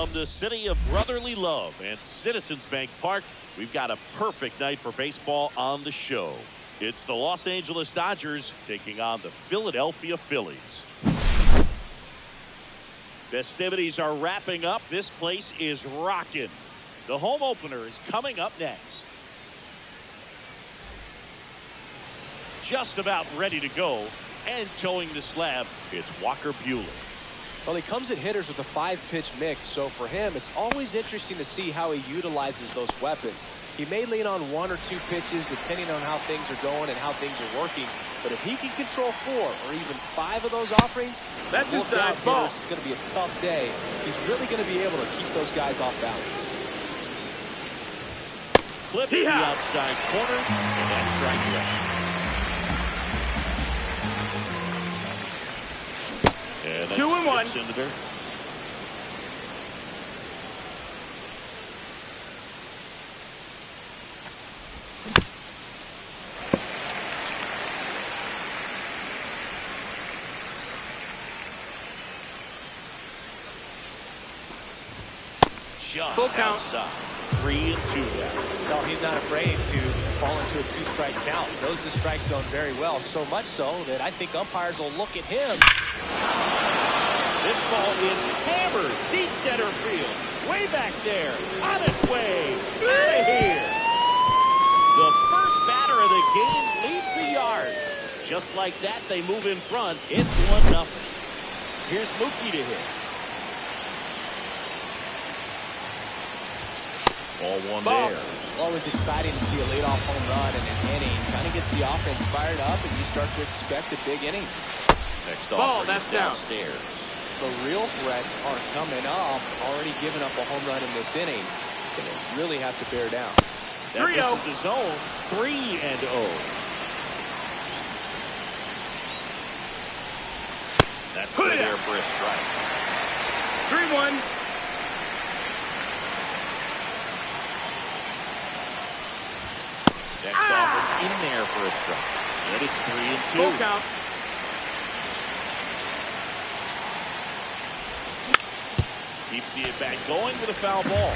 From the city of brotherly love and Citizens Bank Park, we've got a perfect night for baseball on the show. It's the Los Angeles Dodgers taking on the Philadelphia Phillies. Festivities are wrapping up. This place is rocking. The home opener is coming up next. Just about ready to go, and towing the slab, it's Walker Buehler. Well, he comes at hitters with a 5-pitch mix, so for him, it's always interesting to see how he utilizes those weapons. He may lean on 1 or 2 pitches depending on how things are going and how things are working. But if he can control 4 or even 5 of those offerings, that's look inside out, ball. It's going to be a tough day. He's really going to be able to keep those guys off balance. Clips the outside corner, and that's strike one. And 2-1. Into there. Just full count. Outside. 3-2 now. No, he's not afraid to fall into a 2-strike count. He knows the strike zone very well, so much so that I think umpires will look at him. This ball is hammered deep center field. Way back there. On its way. Out of here. The first batter of the game leaves the yard. Just like that, they move in front. It's 1-0. Here's Mookie to hit. Ball one there. Always exciting to see a leadoff home run in an inning. Kind of gets the offense fired up, and you start to expect a big inning. Next ball, offer that's downstairs. The real threats are coming up. Already giving up a home run in this inning. Going to really have to bear down. That misses the zone. 3-0. That's good there for a strike. 3-1. Next offer in there for a strike. And it's 3-2. Full count. Keeps the at-bat going with a foul ball.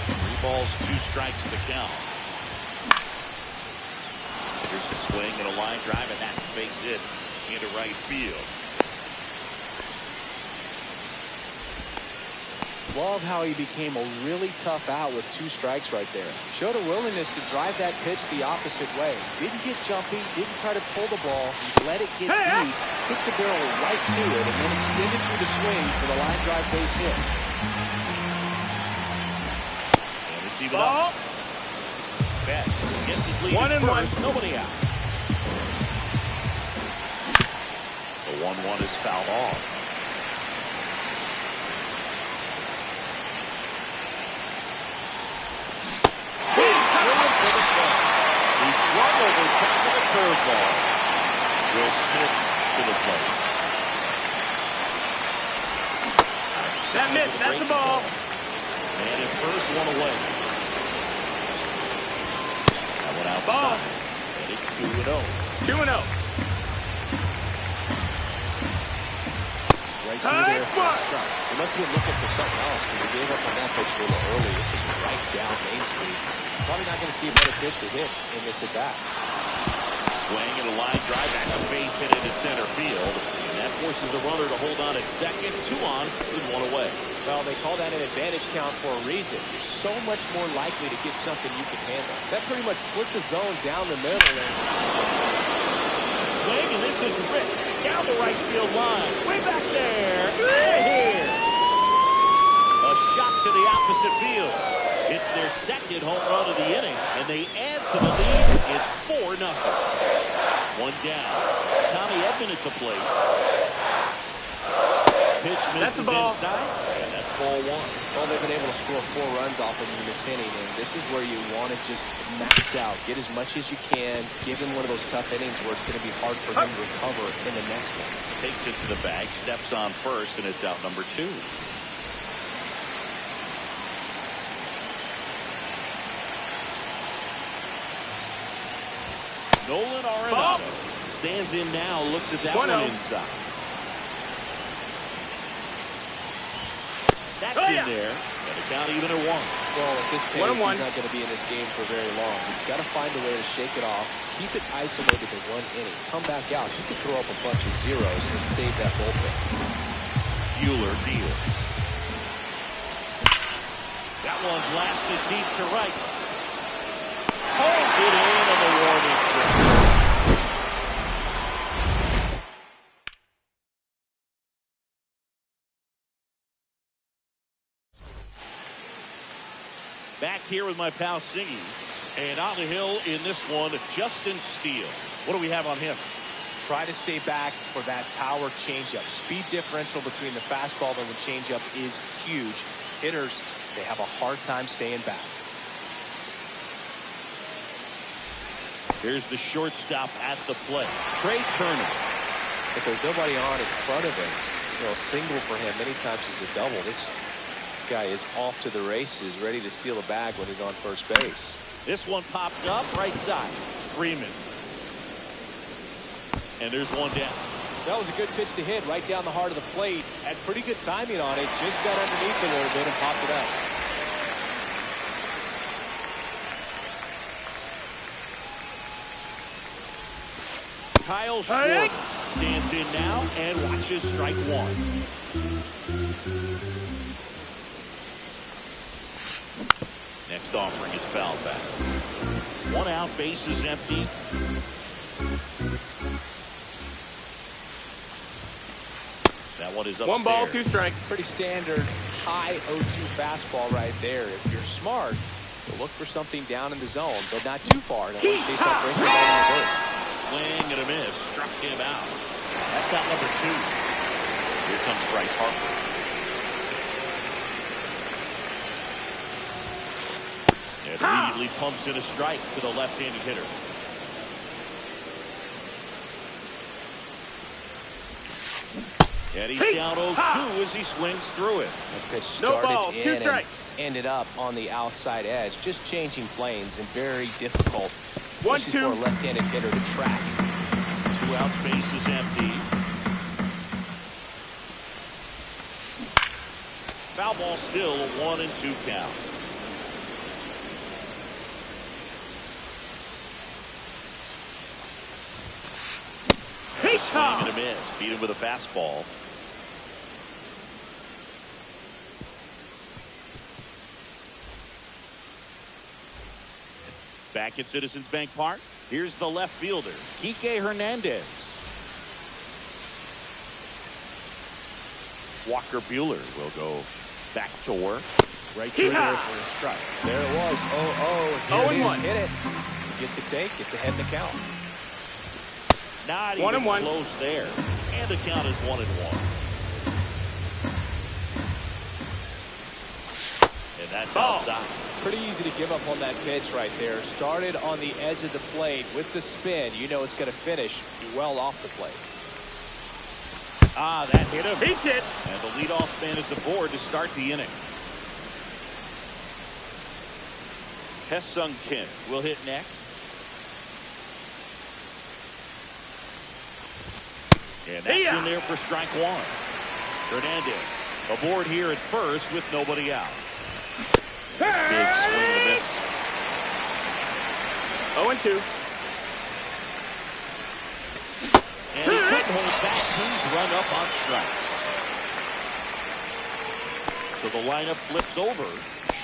3 balls, 2 strikes to count. Here's a swing and a line drive, and that's a base hit into right field. Love how he became a really tough out with 2 strikes right there. Showed a willingness to drive that pitch the opposite way. Didn't get jumpy, didn't try to pull the ball. He let it get deep, took the barrel right to it, and then extended through the swing for the line drive base hit. And it's even up. Betts gets his lead 1-1. Nobody out. The 1-1 is fouled off. Over top of the curveball. Will Smith to the plate. That missed. That's the ball. And at first, one away. That one outside. Ball. And it's 2-0. 2-0. Right through there for a strike. He must have been looking for something else because he gave up on that pitch a little early. It just right down Main Street. Probably not going to see a better pitch to hit in this at bat. Swing and a line drive. That's a base hit into center field. And that forces the runner to hold on at second. 2 on with 1 away. Well, they call that an advantage count for a reason. You're so much more likely to get something you can handle. That pretty much split the zone down the middle. Swing, and this is Rick down the right field line. Way back there. Out of here. A shot to the opposite field. It's their second home run of the inning, and they add to the lead. It's 4-0. 1 down. Tommy Edman at the plate. Pitch misses inside, and that's ball 1. Well, they've been able to score 4 runs off of him in this inning, and this is where you want to just max out, get as much as you can, give him one of those tough innings where it's going to be hard for him to recover in the next one. Takes it to the bag, steps on first, and it's out number 2. Nolan Arenado stands in now, looks at that one inside. That's in there. And the count even at 1. Well, at this pace, 1-1. he's not going to be in this game for very long. He's got to find a way to shake it off, keep it isolated to 1 inning, come back out. He could throw up a bunch of zeros and save that bullpen. Buehler deals. That one blasted deep to right. Holds it in on the warning track. Back here with my pal Singy. And on the hill in this one, Justin Steele. What do we have on him? Try to stay back for that power changeup. Speed differential between the fastball and the changeup is huge. Hitters, they have a hard time staying back. Here's the shortstop at the plate, Trey Turner. If there's nobody on in front of him, a single for him many times is a double. This guy is off to the races, ready to steal a bag when he's on first base. This one popped up right side. Freeman. And there's one down. That was a good pitch to hit right down the heart of the plate. Had pretty good timing on it. Just got underneath a little bit and popped it up. Kyle Schwarber stands in now and watches strike 1. Next offering is foul back. 1 out, base is empty. That one is upstairs. 1 ball, 2 strikes. Pretty standard high 0-2 fastball right there. If you're smart, you'll look for something down in the zone, but not too far. Now, once they start breaking down the dirt. Swing and a miss. Struck him out. That's out number 2. Here comes Bryce Harper. And immediately pumps in a strike to the left-handed hitter. And he's down 0-2 as he swings through it. That pitch No started balls, 2 in strikes. and ended up on the outside edge. Just changing planes and very difficult. 1-2. For a left-handed hitter to track. 2 outs, base is empty. Foul ball still, a 1-2 count. A swing and a miss. Beat him with a fastball. Back at Citizens Bank Park, here's the left fielder, Kike Hernandez. Walker Buehler will go back to work. Right through there for a strike. There it was. 0-0. 0-1. Hit it. Gets a take. Gets ahead in the count. Not even 1-1. close there. And the count is 1-1. And that's outside. Pretty easy to give up on that pitch right there. Started on the edge of the plate with the spin. You know it's going to finish well off the plate. Ah, that hit him. He's hit. And the leadoff man is aboard to start the inning. Hesung Kim will hit next. And that's in there for strike 1. Hernandez aboard here at first with nobody out. Big swing and a miss. 0-2. And he couldn't hold back. He's run up on strikes. So the lineup flips over.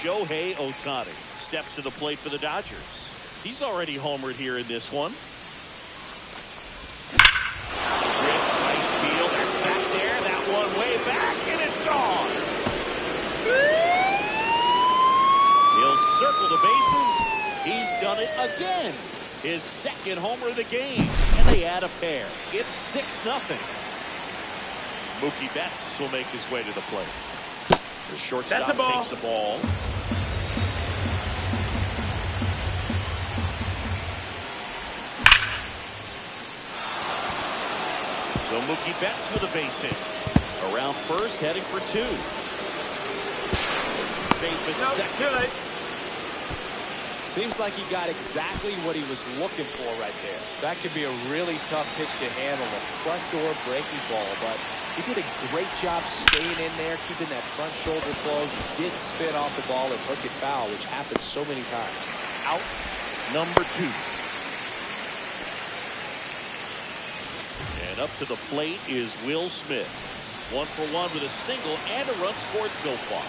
Shohei Ohtani steps to the plate for the Dodgers. He's already homered here in this one. Right field. That's back there. That one way back, and it's gone. He'll circle the bases. He's done it again. His second homer of the game, and they add a pair. It's 6-0. Mookie Betts will make his way to the plate. The shortstop takes the ball. So Mookie Betts with a base hit. Around first, heading for 2. Safe at second. Seems like he got exactly what he was looking for right there. That could be a really tough pitch to handle, a front door breaking ball, but he did a great job staying in there, keeping that front shoulder closed. He didn't spin off the ball and hook it foul, which happens so many times. Out number 2. And up to the plate is Will Smith. 1 for 1 with a single and a run scored so far.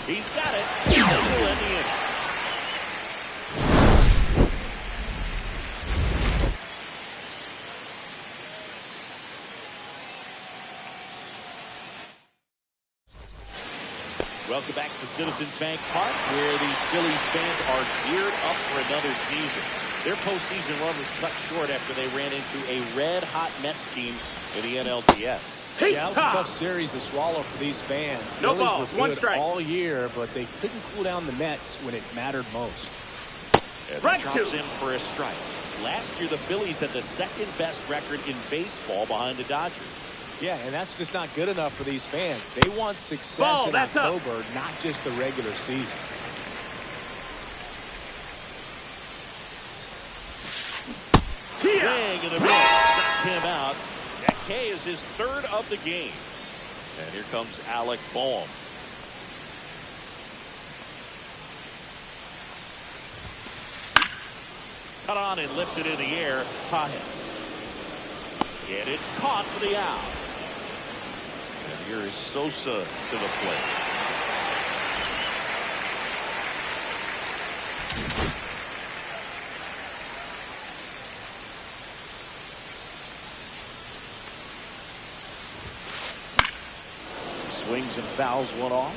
He's got it. He'll end the inning. Welcome back to Citizens Bank Park, where these Phillies fans are geared up for another season. Their postseason run was cut short after they ran into a red-hot Mets team in the NLDS. Yeah, that was a tough series to swallow for these fans. No Phillies balls, were 1 good strike. all year, but they couldn't cool down the Mets when it mattered most. And that drops in for a strike. Last year, the Phillies had the second-best record in baseball behind the Dodgers. Yeah, and that's just not good enough for these fans. They want success in October, not just the regular season. Swing and a miss. Knocked him out. That K is his 3rd of the game. And here comes Alec Boehm. Cut on and lifted in the air. Pajes. And it's caught for the out. And here is Sosa to the plate. Swings and fouls one off.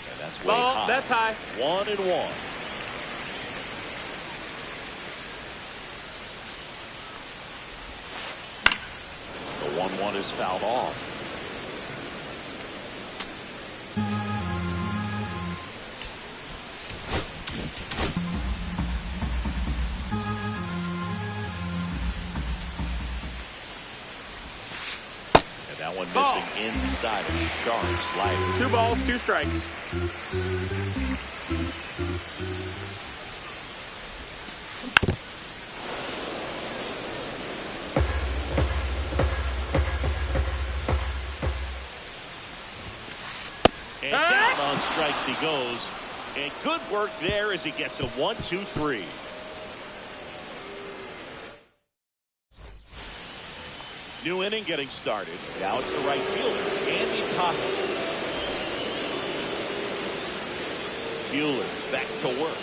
And that's way high. That's high. 1-1. The 1-1 is fouled off. That one missing inside of a sharp slider. 2 balls, 2 strikes. And down on strikes he goes. And good work there as he gets a 1-2-3. New inning getting started. Now it's the right fielder, Andy Pajes. Buehler back to work.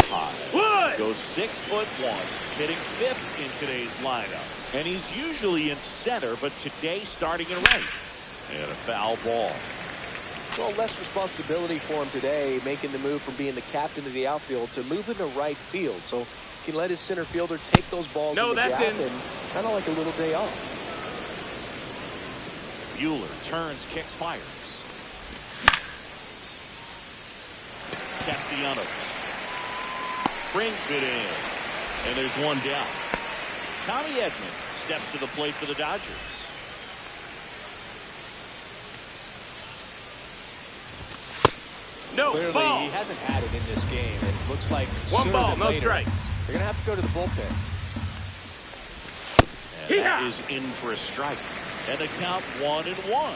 Pajes goes 6'1", hitting 5th in today's lineup. And he's usually in center, but today starting in right. And a foul ball. Well, less responsibility for him today, making the move from being the captain of the outfield to moving to right field. So he can let his center fielder take those balls in the gap and kind of like a little day off. Buehler turns, kicks, fires. Castellanos brings it in, and there's one down. Tommy Edman steps to the plate for the Dodgers. No, Clearly, ball. he hasn't had it in this game. It looks like 1 ball, no later, strikes. they're going to have to go to the bullpen. And that is in for a strike. And the count 1-1.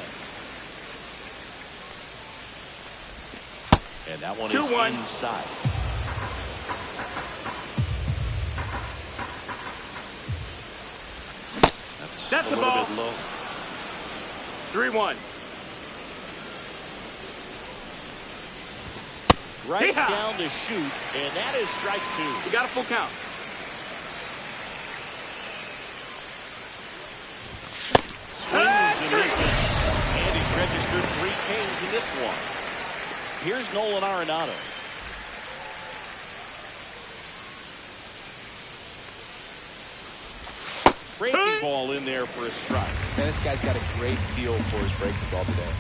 And that one is 2-1. inside. That's a little ball. bit low. 3-1. Right down to shoot, and that is strike 2. You got a full count. Swings and misses. And he's registered 3 Ks in this one. Here's Nolan Arenado. Breaking ball in there for a strike. Man, this guy's got a great feel for his breaking ball today.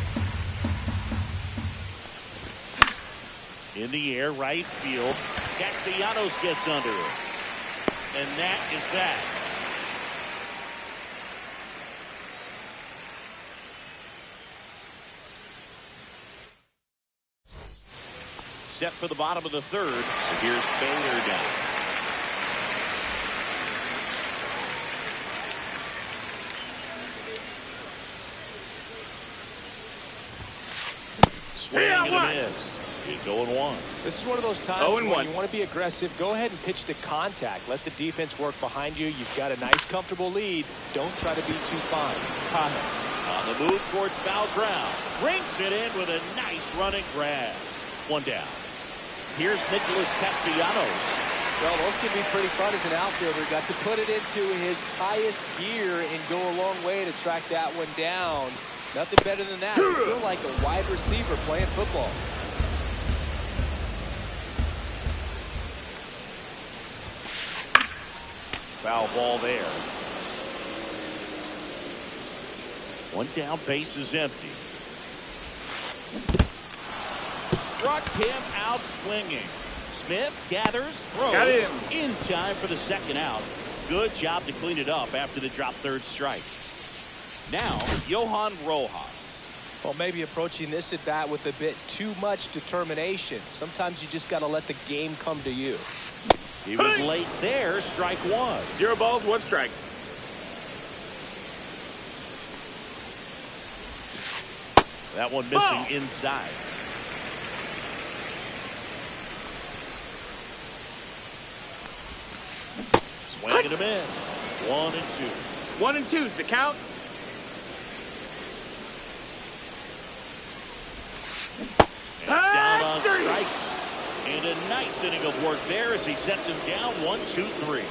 In the air, right field. Castellanos gets under it. And that is that. set for the bottom of the third. So here's Bader down. Swing and a miss. It's 0-1. This is one of those times when you want to be aggressive. Go ahead and pitch to contact. Let the defense work behind you. You've got a nice, comfortable lead. Don't try to be too fine. On the move towards foul ground. Rings it in with a nice running grab. One down. Here's Nicholas Castellanos. Well, those can be pretty fun as an outfielder. Got to put it into his highest gear and go a long way to track that one down. Nothing better than that. You feel like a wide receiver playing football. Foul ball there. One down, base is empty. Struck him out swinging. Smith gathers, throws. Got him. In time for the second out. Good job to clean it up after the drop third strike. Now, Johan Rojas. Well, maybe approaching this at bat with a bit too much determination. Sometimes you just got to let the game come to you. He was late there. Strike one. 0 balls, 1 strike. That one missing inside. Swing and a miss. 1 and 2. 1 and 2's the count. And down on strikes. And a nice inning of work there as he sets him down. 1, 2, 3.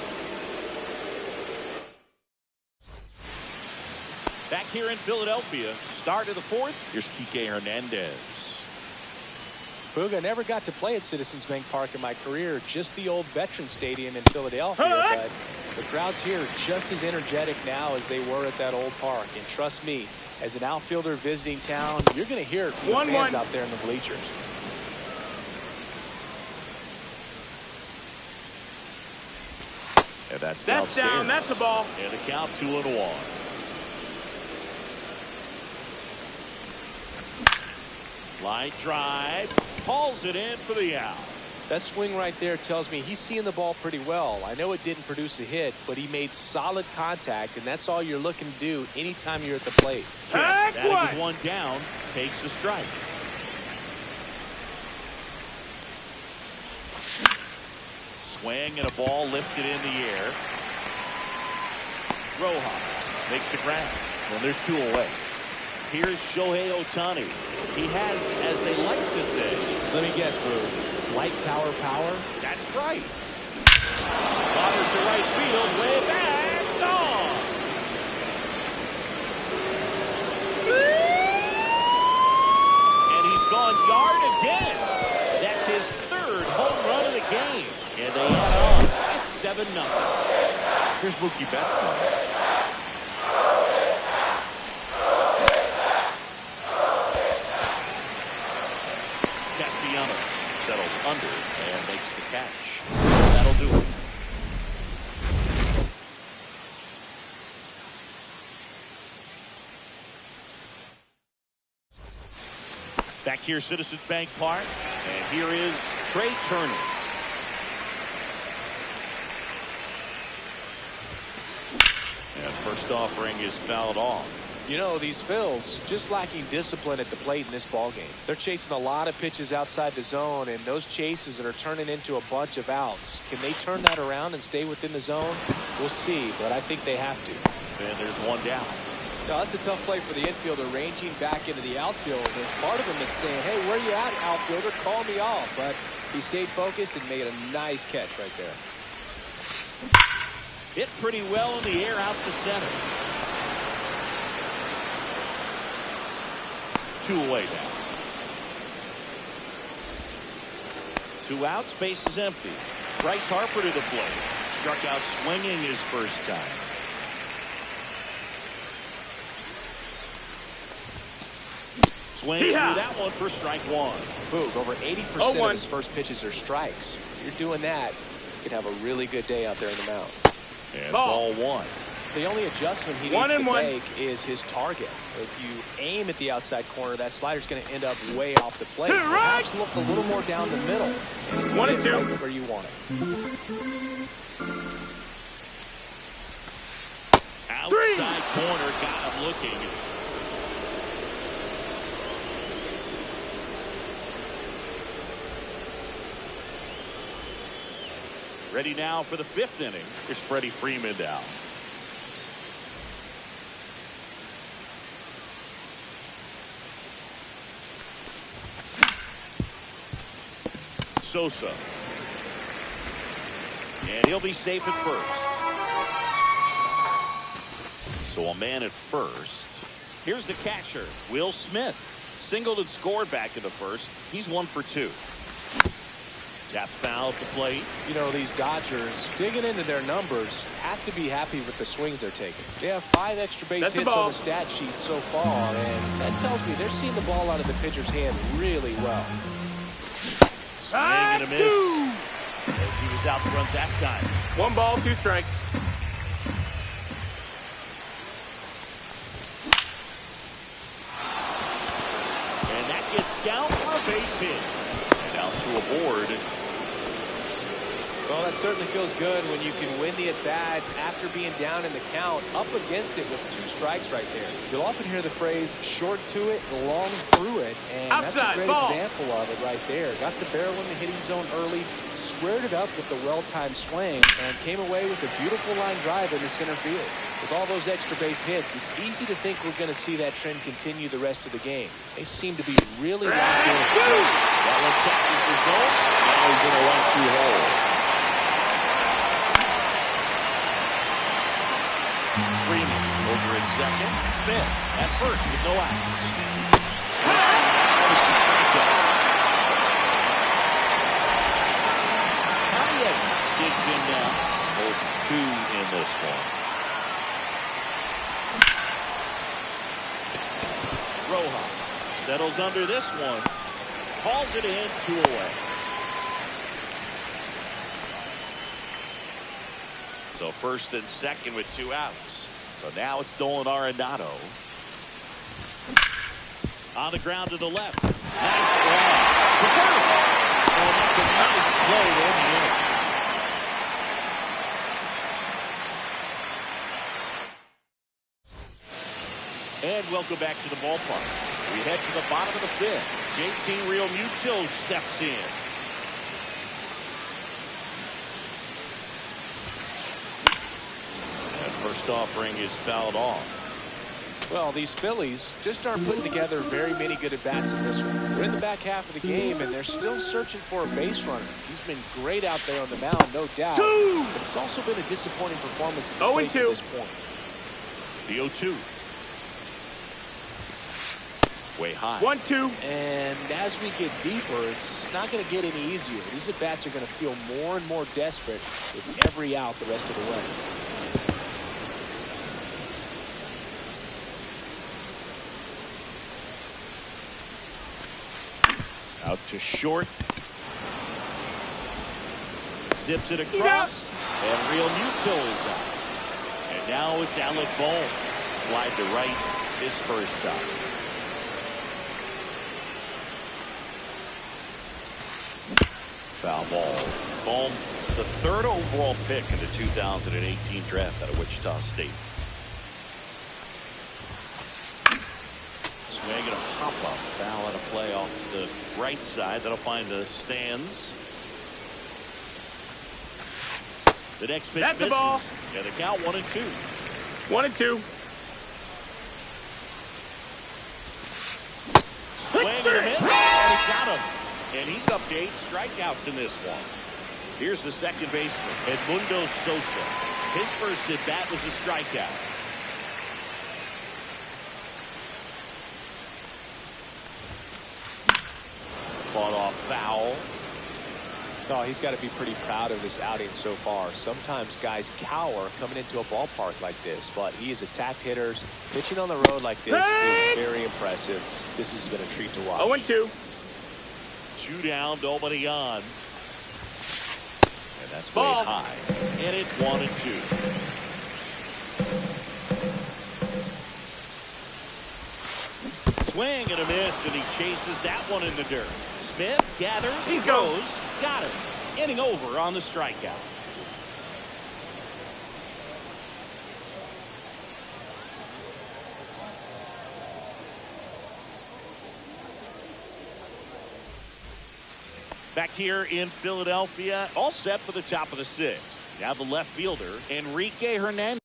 Back here in Philadelphia, start of the fourth. Here's Kike Hernandez. Booga, never got to play at Citizens Bank Park in my career, just the old Veterans Stadium in Philadelphia. But the crowds here are just as energetic now as they were at that old park. And trust me, as an outfielder visiting town, you're going to hear it from the fans out there in the bleachers. And that's down. That's a ball. And the count 2-1. Line drive, hauls it in for the out. That swing right there tells me he's seeing the ball pretty well. I know it didn't produce a hit, but he made solid contact, and that's all you're looking to do anytime you're at the plate. Batted with one down, takes the strike. Swing and a ball lifted in the air. Rojas makes the grab, and there's 2 away. Here's Shohei Ohtani. He has, as they like to say, let me guess, Boo, light tower power? That's right. Potter to right field, way back, gone. And he's gone yard again. That's his 3rd home run of the game. And they add on. It's 7-0. Here's Mookie Betts now. Settles under and makes the catch. That'll do it. Back here, Citizens Bank Park, and here is Trey Turner. And first offering is fouled off. You know, these Phils just lacking discipline at the plate in this ballgame. They're chasing a lot of pitches outside the zone, and those chases that are turning into a bunch of outs. Can they turn that around and stay within the zone? We'll see, but I think they have to. And there's one down. Now, that's a tough play for the infielder, ranging back into the outfield. There's part of him that's saying, hey, where you at, outfielder? Call me off. But he stayed focused and made a nice catch right there. Hit pretty well in the air out to center. 2 away now. 2 outs, base is empty. Bryce Harper to the plate. Struck out swinging his first time. Swings through that one for strike 1. Boog, over 80% of his first pitches are strikes. If you're doing that, you could have a really good day out there in the mound. And ball 1. The only adjustment he needs to make is his target. If you aim at the outside corner, that slider's going to end up way off the plate. Perhaps look a little more down the middle. 1-2. Right where you want it. Outside corner, got him looking. Ready now for the 5th inning. Here's Freddie Freeman down. Sosa. And he'll be safe at first. So a man at first. Here's the catcher, Will Smith. Singled and scored back in the first. He's 1 for 2. Tap foul at the plate. You know, these Dodgers, digging into their numbers, have to be happy with the swings they're taking. They have 5 extra base hits on the stat sheet so far, and that tells me they're seeing the ball out of the pitcher's hand really well. Swing and a miss. As he was out front that time. 1 ball, 2 strikes. And that gets down for a base hit. And out to a board. Well, that certainly feels good when you can win the at-bat after being down in the count, up against it with 2 strikes right there. You'll often hear the phrase, short to it, long through it, and outside, that's a great ball. example of it right there. Got the barrel in the hitting zone early, squared it up with the well-timed swing, and came away with a beautiful line drive in the center field. With all those extra base hits, it's easy to think we're going to see that trend continue the rest of the game. They seem to be really locked in. That one catches the zone. Now he's in a 1-2 hole. Freeman over at second. Smith at first with no outs. Hayek digs in now. 0-2 in this one. Rojas settles under this one. Calls it in, 2 away. So first and second with 2 outs. So now it's Nolan Arenado. On the ground to the left. Nice grab. To first. Oh, that's a nice play in the inning. And welcome back to the ballpark. We head to the bottom of the 5th. JT Realmuto steps in. First offering is fouled off. Well, these Phillies just aren't putting together very many good at-bats in this one. They're in the back half of the game, and they're still searching for a base runner. He's been great out there on the mound, no doubt. But it's also been a disappointing performance at the plate to this point. The 0-2. Way high. 1-2. And as we get deeper, it's not going to get any easier. These at-bats are going to feel more and more desperate with every out the rest of the way. Out to short. Zips it across. And Realmuto is out. And now it's Alec Bohm. Fly to right his first time. Foul ball. Bohm, the 3rd overall pick in the 2018 draft out of Wichita State. Swing and a pop-up. Foul and a play off to the right side. That'll find the stands. The next pitch misses. The ball. Yeah, the count 1-2. 1-2. Swing and a miss. And he got him. And he's up to 8 strikeouts in this one. Here's the second baseman, Edmundo Sosa. His first at bat was a strikeout. Fought off foul. Oh, he's got to be pretty proud of this outing so far. Sometimes guys cower coming into a ballpark like this, but he has attacked hitters. Pitching on the road like this is very impressive. This has been a treat to watch. 0-2. 2 down, nobody on. And that's way Ball. high. And it's 1-2. Swing and a miss, and he chases that one in the dirt. Smith gathers, He throws, got him. Inning over on the strikeout. Back here in Philadelphia, all set for the top of the sixth. Now the left fielder, Enrique Hernandez.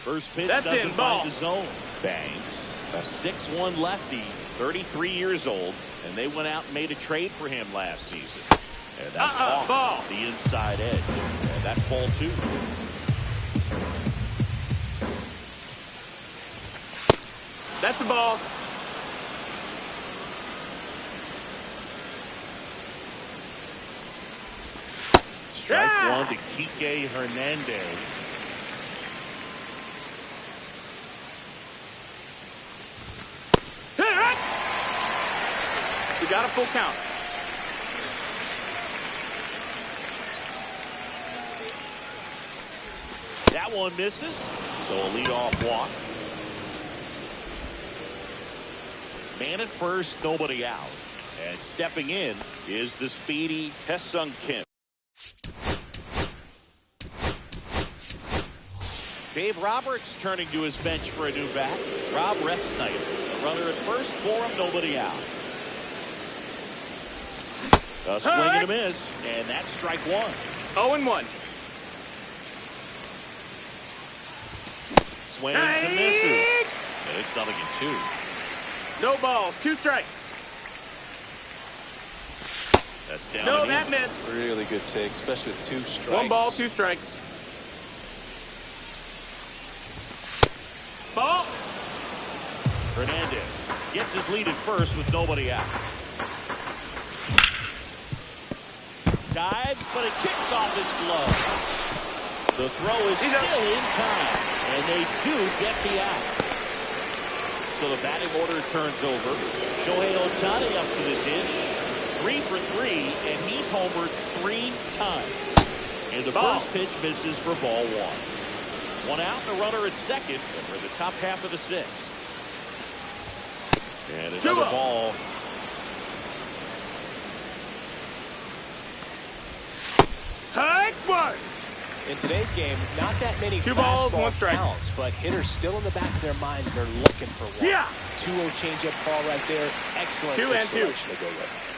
First pitch doesn't find the zone. Banks, a 6'1" lefty, 33 years old, and they went out and made a trade for him last season. And that's off ball. the inside edge. And that's ball 2. That's a ball. Strike one to Kike Hernandez. We got a full count. That one misses, so a leadoff walk. Man at first, nobody out. And stepping in is the speedy Ha-Seong Kim. Dave Roberts turning to his bench for a new bat. Rob Refsnyder, a runner at first for him, nobody out. A swing and a miss, and that's strike 1. 0-1. Swings and misses. And it's 0-2. No balls, 2 strikes. That's down. No, that missed. Really good take, especially with 2 strikes. 1 ball, 2 strikes. Ball. Hernandez gets his lead at first with nobody out. Dives, but it kicks off his glove. The throw is still in time, and they do get the out. So the batting order turns over. Shohei Ohtani up to the dish. 3 for 3, and he's homered 3 times. And the first pitch misses for ball 1. 1 out and a runner at second, and we're in the top half of the 6th. And another ball. In today's game, not that many 2 balls, 1 strike. counts, but hitters still in the back of their minds, they're looking for one. Yeah. 2-0 changeup ball right there. Excellent 2 and 2 to go with.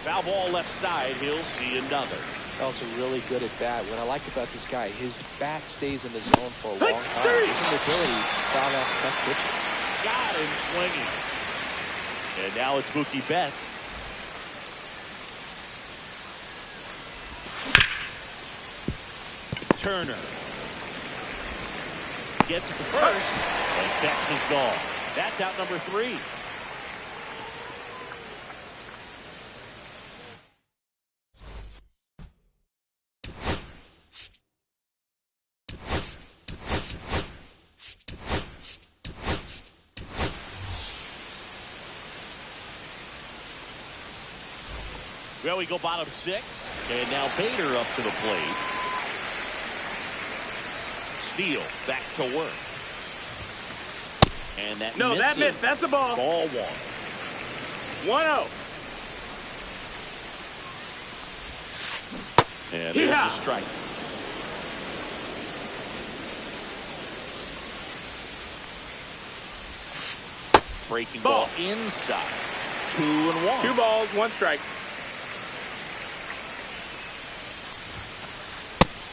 Foul ball left side. He'll see another. Also really good at bat. What I like about this guy, his bat stays in the zone for a long time. His ability to foul out tough pitches. Got him swinging. And now it's Mookie Betts. Turner gets it to first, and Betts is gone. That's out number 3. Well, we go bottom 6, and now Bader up to the plate. Steele back to work. And that misses. That missed. That's a ball. Ball 1. 1-0. And there's a strike. Breaking ball inside. 2-1. 2 balls, 1 strike.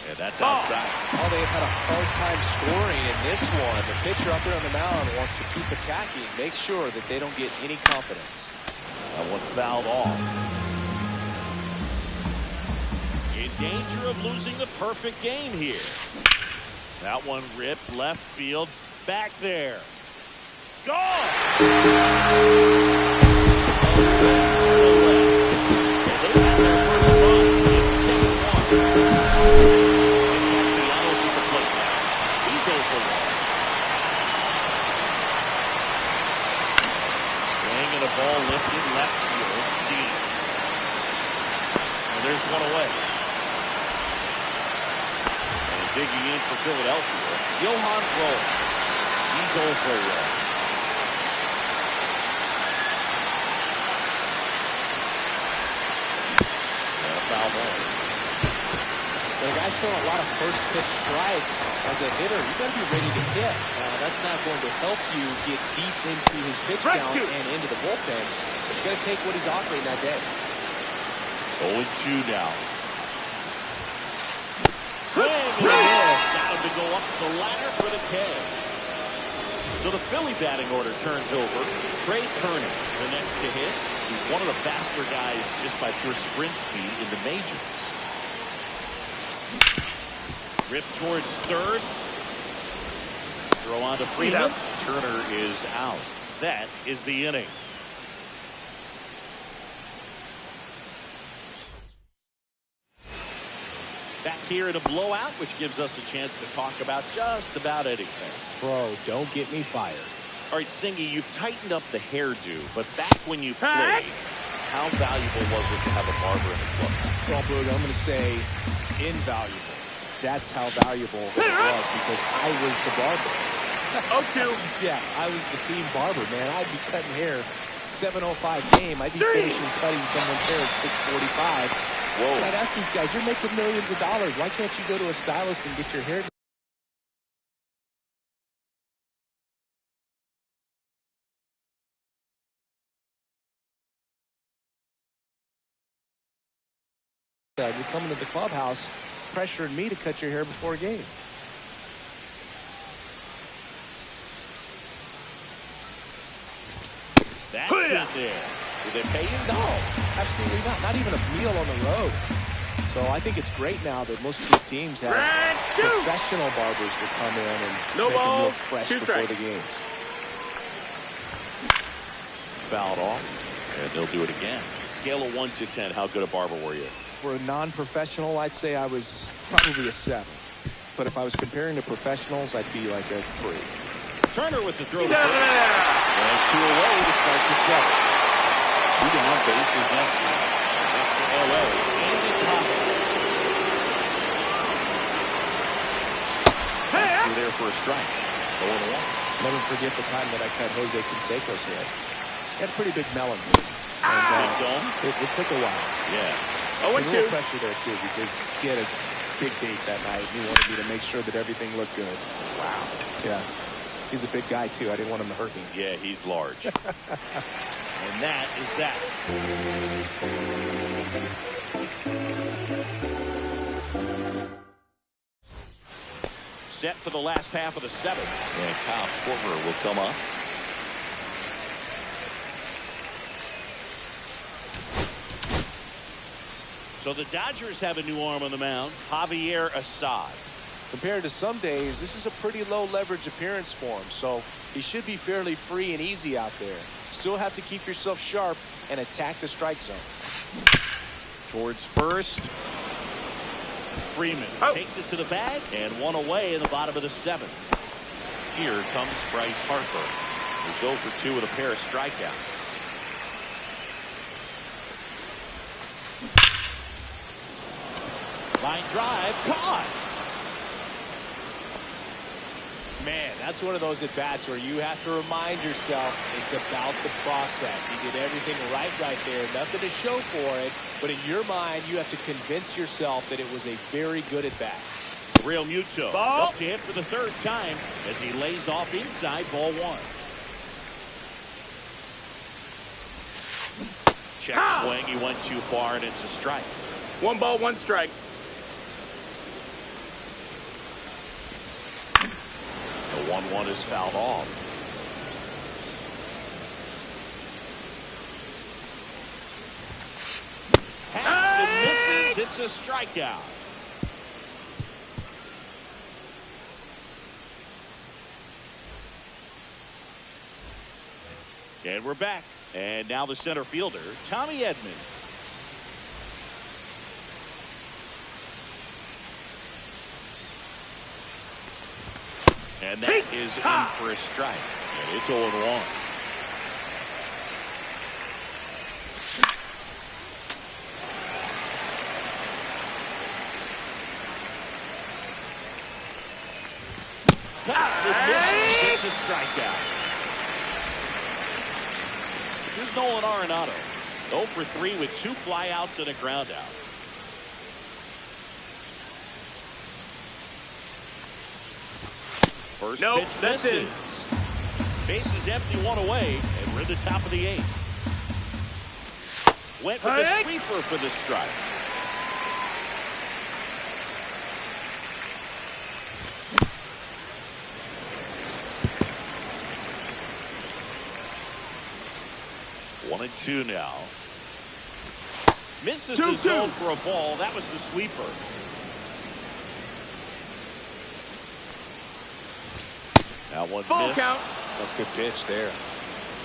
And that's outside. Oh, they've had a hard time scoring in this one. The pitcher up there on the mound wants to keep attacking, make sure that they don't get any confidence. That one fouled off. In danger of losing the perfect game here. That one ripped left field. Back there. Gone! Ball lifted left field deep. And there's one away. And digging in for Philadelphia, Johan Roll. He's over well. And a foul ball. The guy's throwing a lot of first pitch strikes. As a hitter, you got to be ready to hit. That's not going to help you get deep into his pitch count and into the bullpen. But you got to take what he's offering that day. 0-2 now. Swing and a miss. Got him to go up the ladder for the K. So the Philly batting order turns over. Trey Turner, the next to hit. He's one of the faster guys just by pure sprint speed in the majors. Rip towards third. Throw on to Freeman. Turner is out. That is the inning. Back here in a blowout, which gives us a chance to talk about just about anything. Bro, don't get me fired. All right, Singy, you've tightened up the hairdo, but back when you played, how valuable was it to have a barber in the clubhouse? Well, Boog, I'm going to say invaluable. That's how valuable it was because I was the barber. 0-2. Yeah, I was the team barber, man. I'd be cutting hair 7:05 game. I'd be finishing cutting someone's hair at 6:45. Whoa. And I'd ask these guys, you're making millions of dollars. Why can't you go to a stylist and get your hair done? You're coming to the clubhouse pressuring me to cut your hair before a game. That's it there. Did they pay you? No, absolutely not. Not even a meal on the road. So I think it's great now that most of these teams have professional barbers that come in and make them look fresh before the games. Fouled off, and they'll do it again. Scale of 1 to 10, how good a barber were you? For a non-professional, I'd say I was probably a 7. But if I was comparing to professionals, I'd be like a 3. Turner with the throw. And 2 away to start the 7th. 2 down, bases empty. That's for LA. Andy Thomas. That's there for a strike. 0-1. Never forget the time that I cut Jose Canseco's hair. He had a pretty big melon. And, it took a while. Yeah. A little pressure there, too, because he had a big date that night. He wanted me to make sure that everything looked good. Wow. Yeah. He's a big guy, too. I didn't want him to hurt me. Yeah, he's large. And that is that. Set for the last half of the 7th. And Kyle Schwarber will come up. So the Dodgers have a new arm on the mound, Javier Assad. Compared to some days, this is a pretty low leverage appearance for him, so he should be fairly free and easy out there. Still have to keep yourself sharp and attack the strike zone. Towards first. Freeman takes it to the bag, and 1 away in the bottom of the 7th. Here comes Bryce Harper, who's 0 for 2 with a pair of strikeouts. Line drive, caught. Man, that's one of those at-bats where you have to remind yourself it's about the process. He did everything right there. Nothing to show for it, but in your mind, you have to convince yourself that it was a very good at-bat. Real Muto up to hit for the 3rd time as he lays off inside ball 1. Check swing. He went too far, and it's a strike. 1 ball, 1 strike. 1-1 is fouled off. Pass and misses. It's a strikeout. And we're back. And now the center fielder, Tommy Edman. And that is in for a strike. And it's 0-1. It's a strikeout. Here's Nolan Arenado. 0 for 3 with 2 flyouts and a ground out. First pitch misses. Base is empty, 1 away, and we're in the top of the 8th. Went with the sweeper for the strike. One and 2 now. Misses the zone for a ball. That was the sweeper. That one Ball missed. count. That's a good pitch there.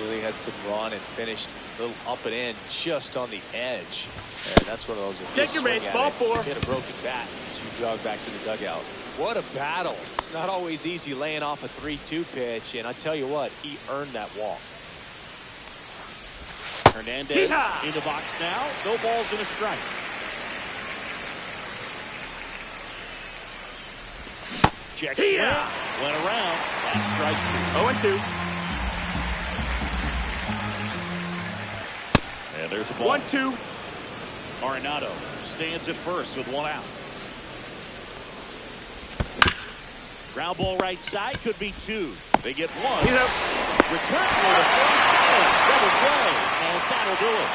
Really had some run and finished a little up and in, just on the edge. And that's one of those. Take your base, ball 4. Hit a broken bat as you jog back to the dugout. What a battle. It's not always easy laying off a 3-2 pitch, and I tell you what, he earned that walk. Hernandez in the box now. No balls and a strike. Check swing. Went around. That's strike 2. 0-2. And there's a ball. 1-2. Arenado stands at first with 1 out. Ground ball right side, could be 2. They get 1. He's up. Return for the first out. Double play, and that'll do it.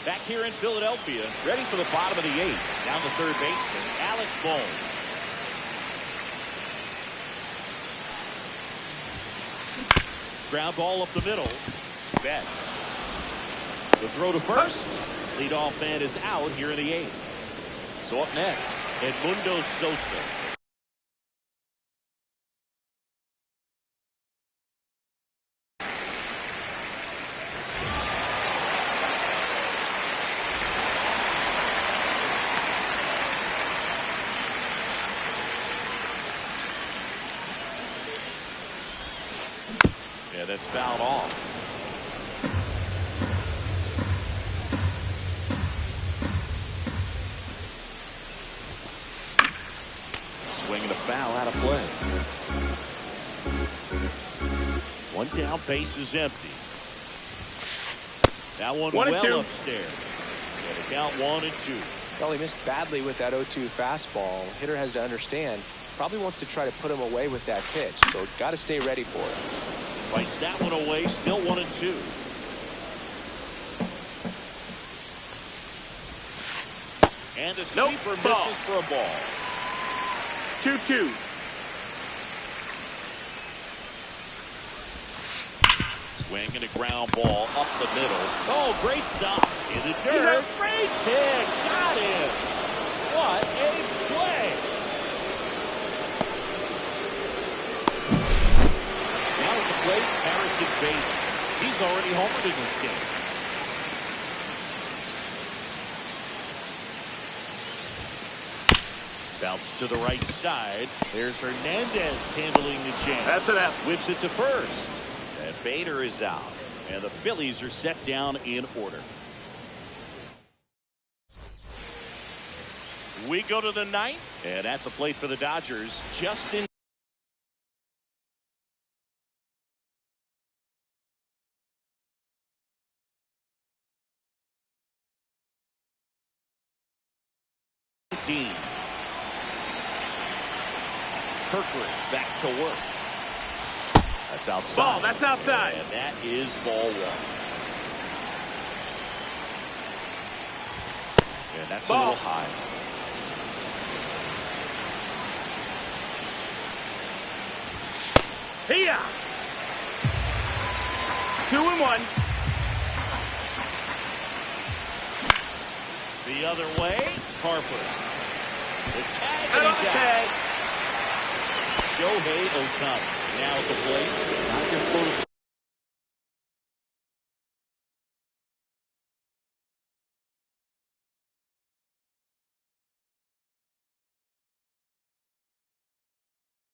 Back here in Philadelphia, ready for the bottom of the 8th. Down the third baseman, Alec Bones. Ground ball up the middle. Betts. The throw to first. Leadoff man is out here in the 8th. So up next, Edmundo Sosa. Yeah, that's fouled off. Swinging a foul out of play. 1 down, base is empty. That one 1 and well 2. upstairs. Yeah, the count 1 and 2. Well, he missed badly with that 0-2 fastball. Hitter has to understand, probably wants to try to put him away with that pitch, so got to stay ready for it. Fights that one away, still 1 and 2. And a sweeper misses for a ball. 2-2. Swing and a ground ball up the middle. Oh, great stop in the dirt. Great pick. Got him. What a play. Now at the plate, Harrison Bader. He's already homered in this game. Bounce to the right side. There's Hernandez handling the chance. That's an out. Whips it to first. And Bader is out. And the Phillies are set down in order. We go to the 9th. And at the plate for the Dodgers, Justin Dean. Kirkwood back to work. That's outside. Ball, that's outside. And that is ball 1. And that's Ball. a little high. Here. 2-1. The other way, Harper. The tag, and Out on he's the out. tag. Shohei Ohtani now at the plate. Not your full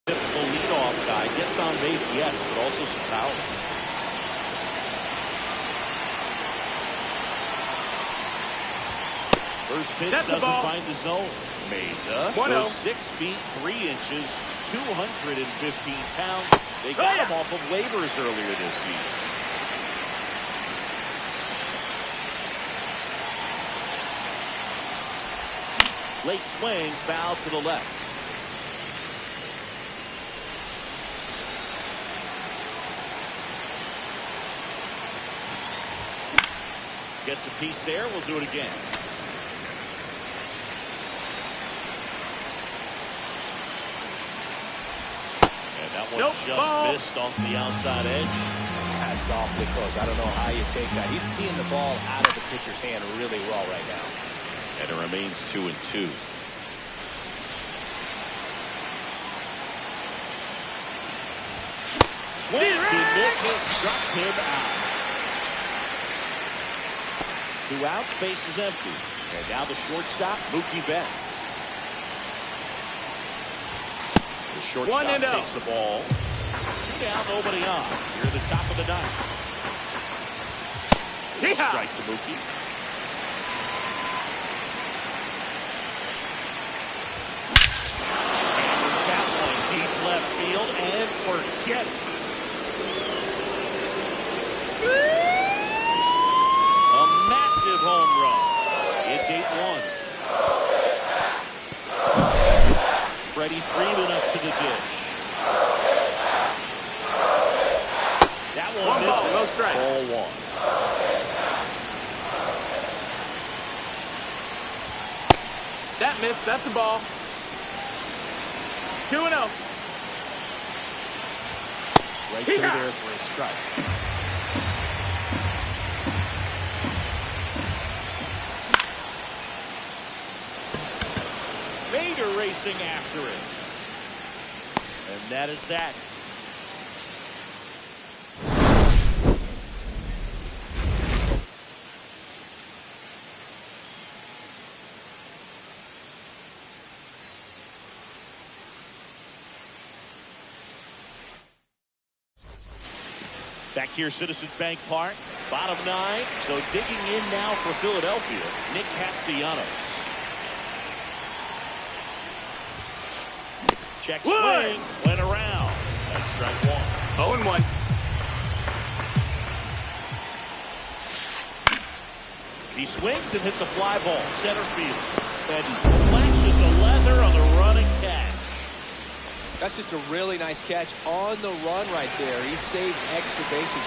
typical leadoff guy. Gets on base, yes, but also some power. First pitch That's the doesn't ball. find the zone. Mesa 1-0. goes 6 feet 3 inches, 215 pounds. They got him off of waivers earlier this season. Late swing, foul to the left. Gets a piece there. We'll do it again. And that one just missed off the outside edge. That's awfully close. I don't know how you take that. He's seeing the ball out of the pitcher's hand really well right now. And it remains 2-2. Swings, he misses, struck him out. 2 outs, base is empty. And now the shortstop, Mookie Betts. The shortstop takes the ball. 2 down, nobody on. Here at the top of the 9th. Strike to Mookie. Hammers that one deep left field and forget it. A massive home run. It's 8-1. Freddie Freeman up to the dish. That one misses. Ball, no strikes. Ball 1. That missed. That's a ball. 2-0. Right through there for a strike. Vader racing after it. And that is that. Back here, Citizens Bank Park, bottom 9. So digging in now for Philadelphia, Nick Castellanos. Check swing, went around. That's strike 1. 0-1. He swings and hits a fly ball, center field. And flashes the leather on the running catch. That's just a really nice catch on the run right there. He saved extra bases.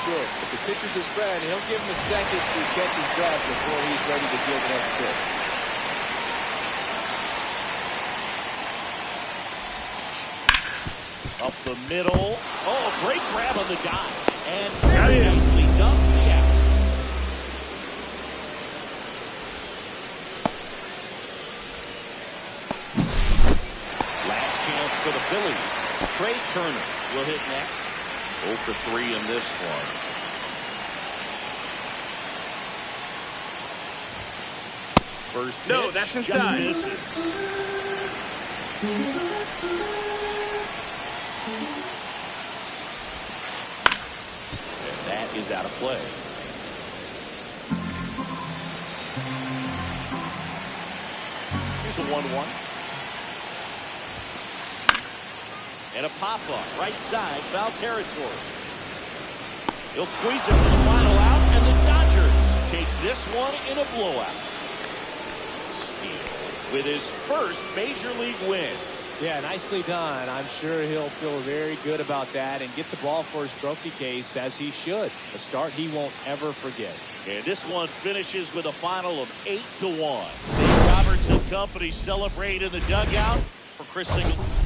Sure, if the pitcher's his friend, he'll give him a second to catch his breath before he's ready to deal the next pitch. Up the middle. Oh, a great grab on the dive. And very nicely done for the out. Last chance for the Phillies. Trey Turner will hit next. 0 for 3 in this one. First pitch, No, that's inside. just misses. And that is out of play. Here's a 1-1. And a pop-up, right side, foul territory. He'll squeeze it for the final out, and the Dodgers take this one in a blowout. Steele with his first Major League win. Yeah, nicely done. I'm sure he'll feel very good about that and get the ball for his trophy case, as he should. A start he won't ever forget. And this one finishes with a final of 8-1. Dave Roberts company celebrate in the dugout. For Chris Singleton.